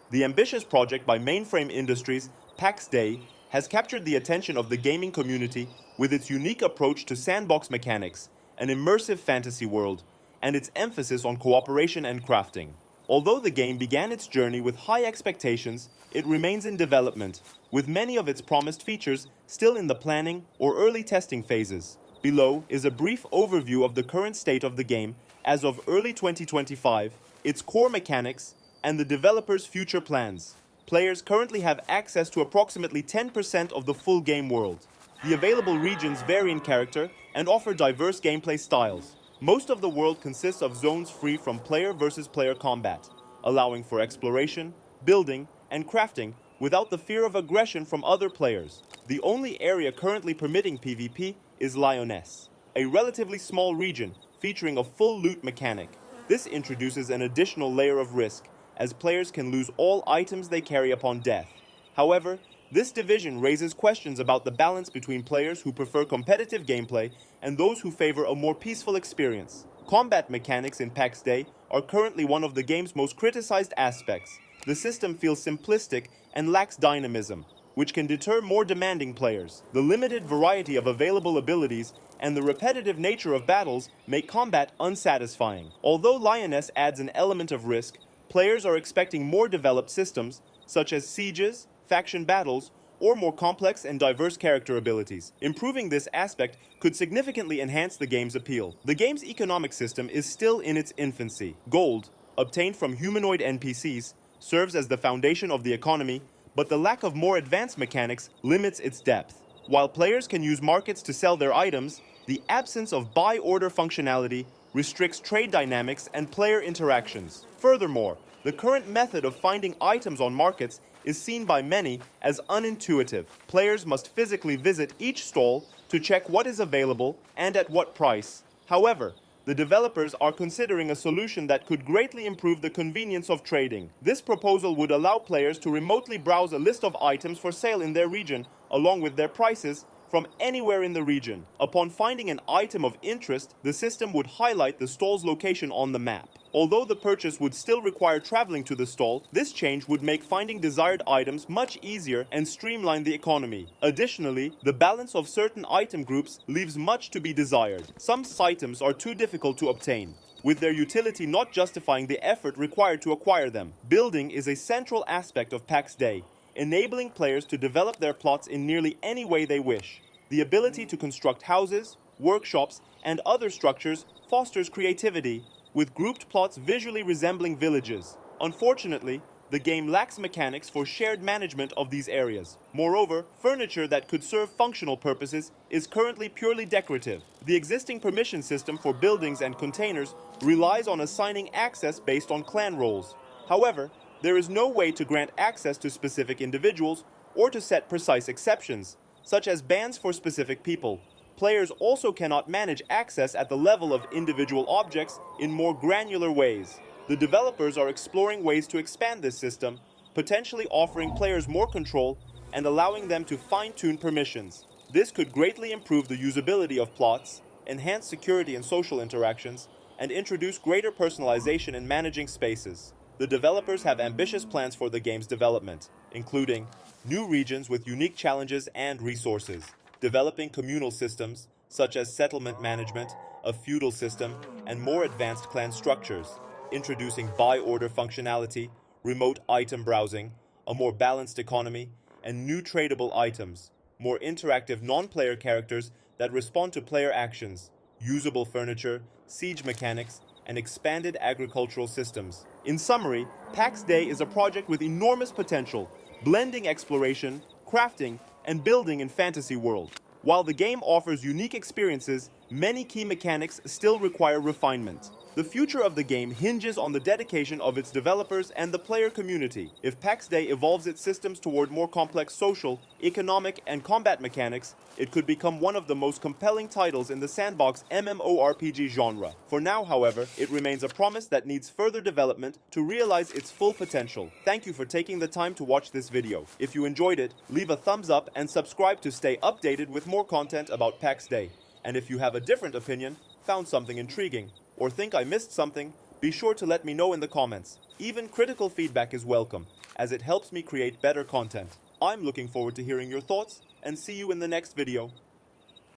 The ambitious project by Mainframe Industries, Pax Dei, has captured the attention of the gaming community with its unique approach to sandbox mechanics, an immersive fantasy world, and its emphasis on cooperation and crafting. Although the game began its journey with high expectations, it remains in development, with many of its promised features still in the planning or early testing phases. Below is a brief overview of the current state of the game as of early 2025, its core mechanics, and the developer's future plans. Players currently have access to approximately 10% of the full game world. The available regions vary in character and offer diverse gameplay styles. Most of the world consists of zones free from player versus player combat, allowing for exploration, building, and crafting without the fear of aggression from other players. The only area currently permitting PvP is Lioness, a relatively small region featuring a full loot mechanic. This introduces an additional layer of risk, as players can lose all items they carry upon death. However, this division raises questions about the balance between players who prefer competitive gameplay and those who favor a more peaceful experience. Combat mechanics in Pax Dei are currently one of the game's most criticized aspects. The system feels simplistic and lacks dynamism, which can deter more demanding players. The limited variety of available abilities and the repetitive nature of battles make combat unsatisfying. Although Lioness adds an element of risk, players are expecting more developed systems, such as sieges, faction battles, or more complex and diverse character abilities. Improving this aspect could significantly enhance the game's appeal. The game's economic system is still in its infancy. Gold, obtained from humanoid NPCs, serves as the foundation of the economy, but the lack of more advanced mechanics limits its depth. While players can use markets to sell their items, the absence of buy order functionality restricts trade dynamics and player interactions. Furthermore, the current method of finding items on markets is seen by many as unintuitive. Players must physically visit each stall to check what is available and at what price. However, the developers are considering a solution that could greatly improve the convenience of trading. This proposal would allow players to remotely browse a list of items for sale in their region, along with their prices, from anywhere in the region. Upon finding an item of interest, the system would highlight the stall's location on the map. Although the purchase would still require traveling to the stall, this change would make finding desired items much easier and streamline the economy. Additionally, the balance of certain item groups leaves much to be desired. Some items are too difficult to obtain, with their utility not justifying the effort required to acquire them. Building is a central aspect of Pax Dei, enabling players to develop their plots in nearly any way they wish. The ability to construct houses, workshops, and other structures fosters creativity, with grouped plots visually resembling villages. Unfortunately, the game lacks mechanics for shared management of these areas. Moreover, furniture that could serve functional purposes is currently purely decorative. The existing permission system for buildings and containers relies on assigning access based on clan roles. However, there is no way to grant access to specific individuals or to set precise exceptions, such as bans for specific people. Players also cannot manage access at the level of individual objects in more granular ways. The developers are exploring ways to expand this system, potentially offering players more control and allowing them to fine-tune permissions. This could greatly improve the usability of plots, enhance security and social interactions, and introduce greater personalization in managing spaces. The developers have ambitious plans for the game's development, including new regions with unique challenges and resources, developing communal systems such as settlement management, a feudal system, and more advanced clan structures, introducing buy order functionality, remote item browsing, a more balanced economy, and new tradable items, more interactive non-player characters that respond to player actions, usable furniture, siege mechanics, and expanded agricultural systems. In summary, Pax Dei is a project with enormous potential, blending exploration, crafting, and building in fantasy world. While the game offers unique experiences, many key mechanics still require refinement. The future of the game hinges on the dedication of its developers and the player community. If Pax Dei evolves its systems toward more complex social, economic, and combat mechanics, it could become one of the most compelling titles in the sandbox MMORPG genre. For now, however, it remains a promise that needs further development to realize its full potential. Thank you for taking the time to watch this video. If you enjoyed it, leave a thumbs up and subscribe to stay updated with more content about Pax Dei. And if you have a different opinion, found something intriguing, or think I missed something, Be sure to let me know in the comments. Even critical feedback is welcome, as it helps me create better content. I'm looking forward to hearing your thoughts, and see you in the next video.